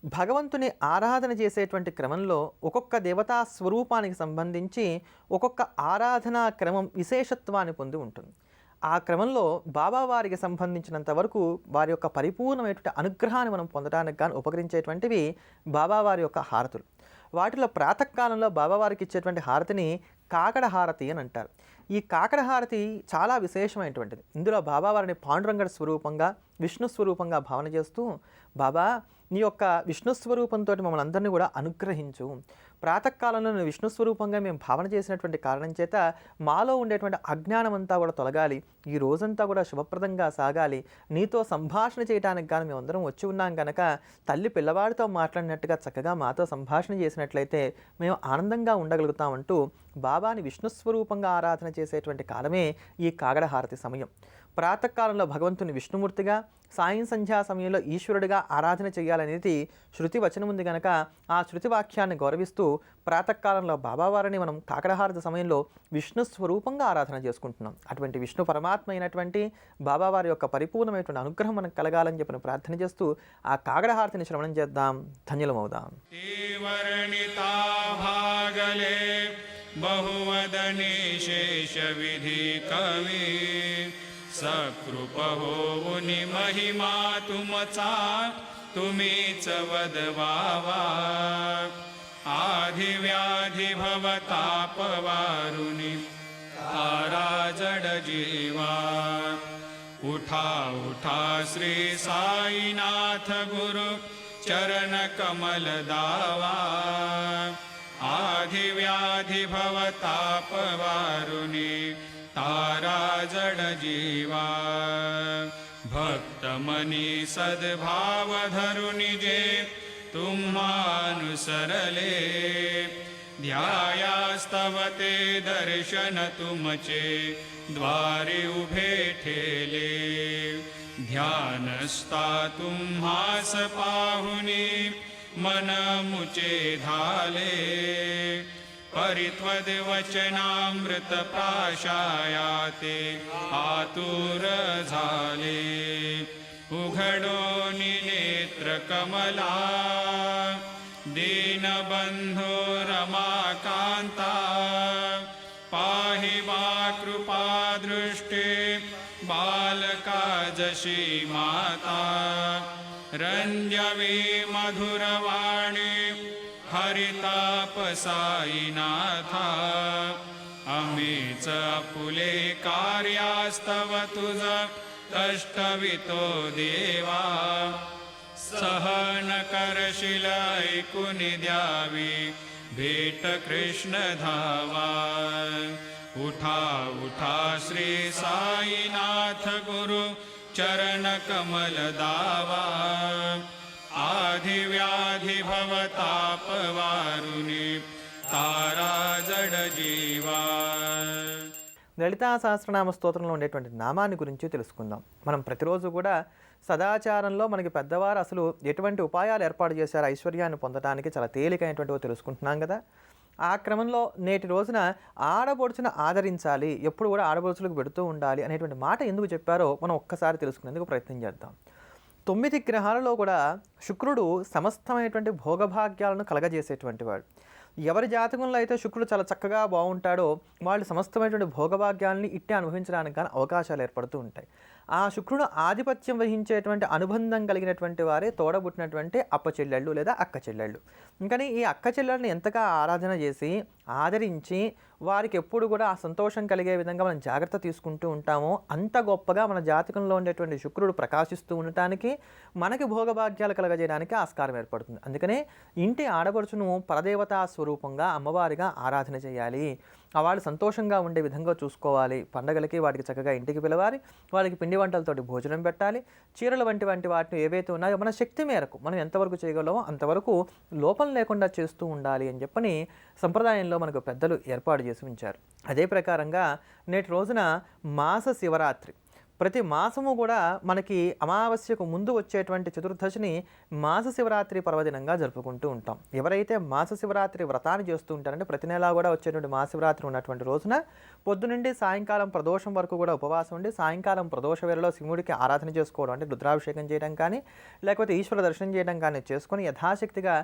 భగవంతుని ఆరాధన చేసేటువంటి క్రమంలో ఒక్కొక్క దేవతా స్వరూపానికి సంబంధించి ఒక్కొక్క ఆరాధనా క్రమం విశేషత్వాన్ని పొంది ఉంటుంది. ఆ క్రమంలో బాబావారికి సంబంధించినంత వరకు వారి యొక్క పరిపూర్ణమైనటువంటి అనుగ్రహాన్ని మనం పొందడానికి గాను ఉపకరించేటువంటివి బాబావారి యొక్క హారతులు. వాటిలో ప్రాతకాలంలో బాబావారికి ఇచ్చేటువంటి హారతిని కాకడ హారతి అని అంటారు. ఈ కాకడ హారతి చాలా విశేషమైనటువంటిది. ఇందులో బాబావారిని పాండురంగడి స్వరూపంగా, విష్ణు స్వరూపంగా భావన చేస్తూ, బాబా నీ యొక్క విష్ణు స్వరూపంతో మమ్మల్ని అందరినీ కూడా అనుగ్రహించు. ప్రాతకాలంలో నేను విష్ణు స్వరూపంగా మేము భావన చేసినటువంటి కారణం చేత మాలో ఉండేటువంటి అజ్ఞానం అంతా కూడా తొలగాలి, ఈ రోజంతా కూడా శుభప్రదంగా సాగాలి, నీతో సంభాషణ చేయడానికి కానీ మేమందరం వచ్చి ఉన్నాం కనుక తల్లి పిల్లవాడితో మాట్లాడినట్టుగా చక్కగా మాతో సంభాషణ చేసినట్లయితే మేము ఆనందంగా ఉండగలుగుతామంటూ బాబాని విష్ణు స్వరూపంగా ఆరాధన చేసేటువంటి కాలమే ఈ కాగడ హారతి సమయం. ప్రాతకాలంలో భగవంతుని విష్ణుమూర్తిగా, సాయం సంధ్యా సమయంలో ఈశ్వరుడిగా ఆరాధన చేయాలనేది శృతి వచనం ఉంది కనుక ఆ శృతి వాక్యాన్ని గౌరవిస్తూ ప్రాతకాలంలో బాబావారిని మనం కాకడహారతి సమయంలో విష్ణు స్వరూపంగా ఆరాధన చేసుకుంటున్నాం. అటువంటి విష్ణు పరమాత్మ అయినటువంటి బాబావారి యొక్క పరిపూర్ణమైనటువంటి అనుగ్రహం మనకు కలగాలని చెప్పిన ప్రార్థన చేస్తూ ఆ కాకడహారతిని శ్రవణం చేద్దాం, ధన్యులమవుదాం. बहुवदने शेष विधि कवि सकृप होऊनि महिमा तुमचा तुम्हीच वदवावा. आधि व्याधि भवतापवारुनि तारा जड जीवा. उठा उठा श्री साईनाथ गुरु चरण कमल दावा. आधि व्याधि भवतापवारुनि तारा जड जीवा. भक्त मनी सद्भाव धरुनि जे तुम्हानुसरले. ध्यायास्तव ते दर्शन तुमचे द्वारे उभे ठेले. ध्यानस्ता तुम्हास पाहुनी मन मुचे धाले. परित्वद वचनामृत प्राशायाते आतुर झाले. उघडोनि नेत्र कमला दीनबंधो रमाकांता. पाहि वा कृपा दृष्टे बालका जशी माता. रंजवी मधुरवाणी हरिताप साईनाथा. अमीच फुले कार्यास्तव तुझ कष्टवितो देवा. सहन करशील ऐकुनि द्यावी भेट कृष्ण धावा. उठा उठा श्री साईनाथ गुरु चरण कमल दावा. आधि व्याधि भवतापवारुनि तारा जड जीवा. లలితా సహస్రనామ స్తోత్రంలో ఉండేటువంటి నామాన్ని గురించి తెలుసుకుందాం. మనం ప్రతిరోజు కూడా సదాచారంలో మనకి పెద్దవారు అసలు ఎటువంటి ఉపాయాలు ఏర్పాటు చేశారు ఐశ్వర్యాన్ని పొందడానికి, చాలా తేలికైనటువంటివో తెలుసుకుంటున్నాం కదా. ఆ క్రమంలో నేటి రోజున ఆడపడుచును ఆదరించాలి, ఎప్పుడు కూడా ఆడపడుచులకు పెడుతూ ఉండాలి అనేటువంటి మాట ఎందుకు చెప్పారో మనం ఒక్కసారి తెలుసుకునేందుకు ప్రయత్నం చేద్దాం. 9 గ్రహాలలో కూడా శుక్రుడు సమస్తమైనటువంటి భోగభాగ్యాలను కలగజేసేటువంటి వాడు. ఎవరి జాతకంలో అయితే శుక్రుడు చాలా చక్కగా బాగుంటాడో వాళ్ళు సమస్తమైనటువంటి భోగభాగ్యాలని ఇట్టే అనుభవించడానికి కానీ అవకాశాలు ఏర్పడుతూ ఉంటాయి. ఆ శుక్రుడు ఆధిపత్యం వహించేటువంటి అనుబంధం కలిగినటువంటి వారే తోడబుట్టినటువంటి అప్పచెల్లెళ్ళు లేదా అక్క చెల్లెళ్ళు. కానీ ఈ అక్క చెల్లెళ్ళని ఎంతగా ఆరాధన చేసి ఆదరించి వారికి ఎప్పుడు కూడా ఆ సంతోషం కలిగే విధంగా మనం జాగ్రత్త తీసుకుంటూ ఉంటామో అంత గొప్పగా మన జాతకంలో ఉండేటువంటి శుక్రుడు ప్రకాశిస్తూ ఉండటానికి, మనకి భోగభాగ్యాలు కలగజేయడానికి ఆస్కారం ఏర్పడుతుంది. అందుకనే ఇంటి ఆడపడుచును పరదేవతా స్వరూపంగా అమ్మవారిగా ఆరాధన చేయాలి. వాళ్ళు సంతోషంగా ఉండే విధంగా చూసుకోవాలి. పండగలకి వాటికి చక్కగా ఇంటికి పిలవాలి, వాళ్ళకి పిండి వంటలతోటి భోజనం పెట్టాలి. చీరలు వంటి వాటిని ఏవైతే ఉన్నాయో మన శక్తి మేరకు మనం ఎంతవరకు చేయగలమో అంతవరకు లోపం లేకుండా చేస్తూ ఉండాలి అని చెప్పని సంప్రదాయంలో మనకు పెద్దలు ఏర్పాటు చేసి ఉంచారు. అదే ప్రకారంగా నేటి రోజున మాస శివరాత్రి ప్రతి మాసము కూడా మనకి అమావాస్యకు ముందు వచ్చేటువంటి చతుర్దశిని మాస శివరాత్రి పర్వదినంగా జరుపుకుంటూ ఉంటాం. ఎవరైతే మాస శివరాత్రి వ్రతాన్ని చేస్తూ ఉంటారంటే ప్రతి నెలా కూడా వచ్చేటువంటి మహాశివరాత్రి ఉన్నటువంటి రోజున పొద్దునుండి సాయంకాలం ప్రదోషం వరకు కూడా ఉపవాసం ఉండి సాయంకాలం ప్రదోష వేళలో శివుడికి ఆరాధన చేసుకోవడం అంటే రుద్రాభిషేకం చేయడం కానీ లేకపోతే ఈశ్వర దర్శనం చేయడం కానీ చేసుకొని యథాశక్తిగా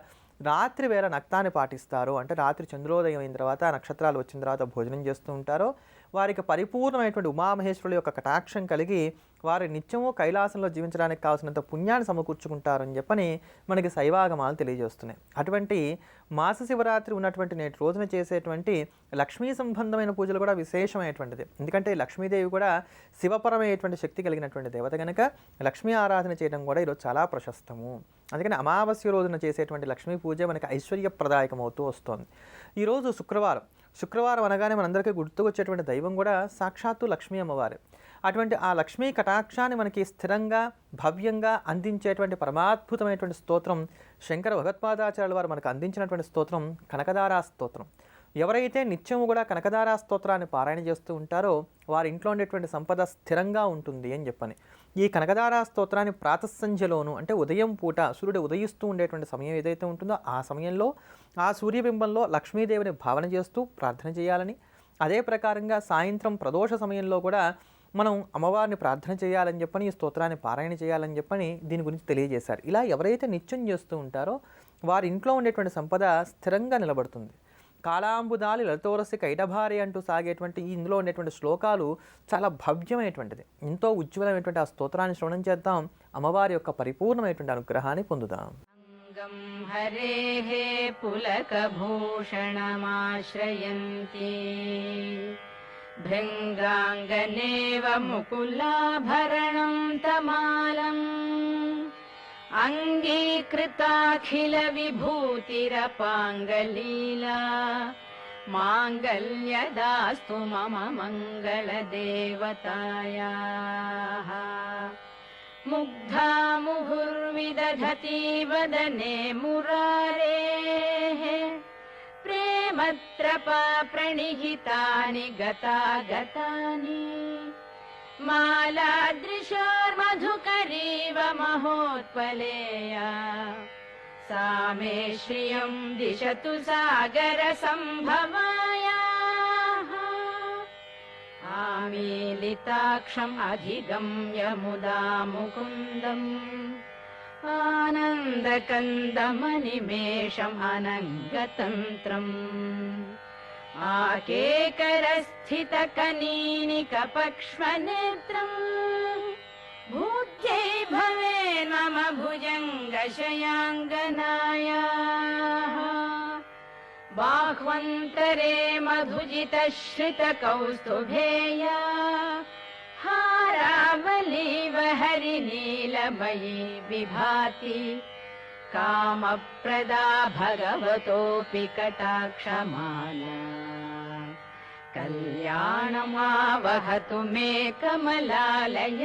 రాత్రి వేళ నక్తాన్ని పాటిస్తారు. అంటే రాత్రి చంద్రోదయం అయిన తర్వాత నక్షత్రాలు వచ్చిన తర్వాత భోజనం చేస్తూ ఉంటారో వారికి పరిపూర్ణమైనటువంటి ఉమామహేశ్వరుల యొక్క కటాక్షం కలిగి వారు నిత్యము కైలాసంలో జీవించడానికి కావాల్సినంత పుణ్యాన్ని సమకూర్చుకుంటారని చెప్పని మనకి శైవాగమాలు తెలియజేస్తున్నాయి. అటువంటి మాస శివరాత్రి ఉన్నటువంటి నేటి రోజున చేసేటువంటి లక్ష్మీ సంబంధమైన పూజలు కూడా విశేషమైనటువంటిది. ఎందుకంటే లక్ష్మీదేవి కూడా శివపరమైనటువంటి శక్తి కలిగినటువంటి దేవత కనుక లక్ష్మీ ఆరాధన చేయడం కూడా ఈరోజు చాలా ప్రశస్తము. అందుకని అమావాస్య రోజున చేసేటువంటి లక్ష్మీ పూజ మనకి ఐశ్వర్యప్రదాయకం అవుతూ వస్తుంది. ఈరోజు శుక్రవారం అనగానే మనందరికీ గుర్తుకొచ్చేటువంటి దైవం కూడా సాక్షాత్తు లక్ష్మీ అమ్మవారు. అటువంటి ఆ లక్ష్మీ కటాక్షాన్ని మనకి స్థిరంగా భవ్యంగా అందించేటువంటి పరమాద్భుతమైనటువంటి స్తోత్రం శంకర భగవత్పాదాచార్యుల వారు మనకు అందించినటువంటి స్తోత్రం కనకదారా స్తోత్రం. ఎవరైతే నిత్యము కూడా కనకదారా స్తోత్రాన్ని పారాయణ చేస్తూ ఉంటారో వారి ఇంట్లో ఉండేటువంటి సంపద స్థిరంగా ఉంటుంది అని చెప్పని ఈ కనకదారా స్తోత్రాన్ని ప్రాతస్సంధ్యలోను అంటే ఉదయం పూట సూర్యుడు ఉదయిస్తూ ఉండేటువంటి సమయం ఏదైతే ఉంటుందో ఆ సమయంలో ఆ సూర్యబింబంలో లక్ష్మీదేవిని భావన చేస్తూ ప్రార్థన చేయాలని, అదే ప్రకారంగా సాయంత్రం ప్రదోష సమయంలో కూడా మనం అమ్మవారిని ప్రార్థన చేయాలని చెప్పని ఈ స్తోత్రాన్ని పారాయణ చేయాలని చెప్పని దీని గురించి తెలియజేశారు. ఇలా ఎవరైతే నిత్యం చేస్తూ ఉంటారో వారి ఇంట్లో ఉండేటువంటి సంపద స్థిరంగా నిలబడుతుంది. కాళాంబుదాలి లలితోరసి కైటభారి అంటూ సాగేటువంటి ఇందులో ఉండేటువంటి శ్లోకాలు చాలా భవ్యమైనటువంటిది. ఎంతో ఉజ్వలమైనటువంటి ఆ స్తోత్రాన్ని శ్రవణం చేద్దాం, అమ్మవారి యొక్క పరిపూర్ణమైనటువంటి అనుగ్రహాన్ని పొందుదాం. హరేః పులకభూషణమాశ్రయంతి భృంగాంగనేవ ముకులాభరణం తమాలం అంగీకృతాఖిల విభూతిరపాంగలీలా మాంగళ్యదాస్తు మమ మంగళదేవతాయాః ముగ్ధా ముహుర్విదధతి వదనే మురారేః ప్రేమత్రపా ప్రణిహితాని గతాగతాని మాలాదృశోర్మధుకరీవ మహోత్పలేయా सा मे श्रियं दिशतु सागर संभवायाः आमीलिताक्षम् अधिगम्य मुदा मुकुन्दम् आनन्दकन्दमनिमेषम् अनङ्गतन्त्रम् आकेकरस्थितकनीनिकपक्ष्मनेत्रम् भूत्यै भवे मम भुजङ्गशयाङ्गनायाः बाह्वन्तरे मधुजितश्रितकौस्तुभेया हारावलीव हरिनीलमयी विभाति कामप्रदा भगवतोऽपि कटाक्षमाला कल्याणमावहतु मे कमलालयायाः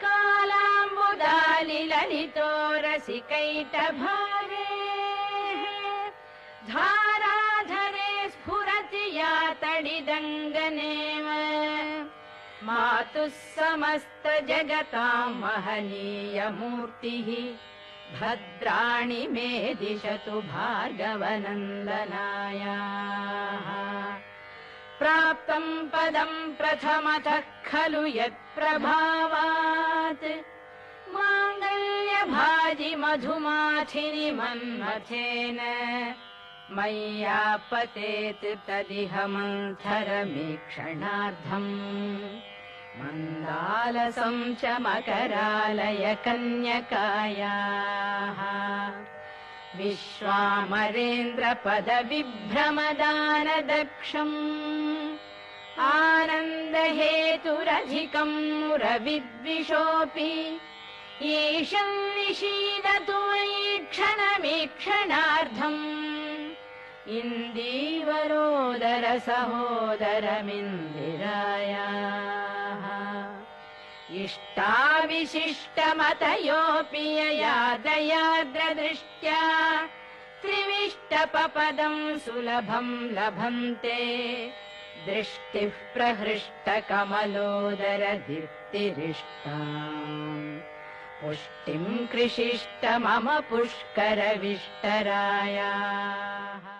कालाम्बुदालिललितोरसिकैटभारेः धाराधरे स्फुरति या तडिदङ्गनेव मातुः समस्तजगतां महनीयमूर्तिः भद्राणि मे दिशतु भार्गवनन्दनायाः प्राप्तं पदं प्रथमतः खलु यत्प्रभावात् माङ्गल्यभाजि मधुमाथिनि मन्मथेन मय्यापतेत् तदिह मन्थरमीक्षणार्थम् मन्दालसं च मकरालय कन्यकायाः विश्वामरेन्द्रपदविभ्रमदानदक्षम् आनन्दहेतुरधिकं मुरविद्विषोऽपि ईशं निषीदतु क्षणमीक्षणार्थम् इन्दीवरोदर सहोदरमिन्दिरायाः इष्टाविशिष्टमतयोऽपि यया दयाद्रदृष्ट्या त्रिविष्टपपदं सुलभं लभन्ते दृष्टिः प्रहृष्टकमलोदरदीप्तिरिष्टाम् पुष्टिम् कृषिष्ट मम पुष्करविष्टरायाः।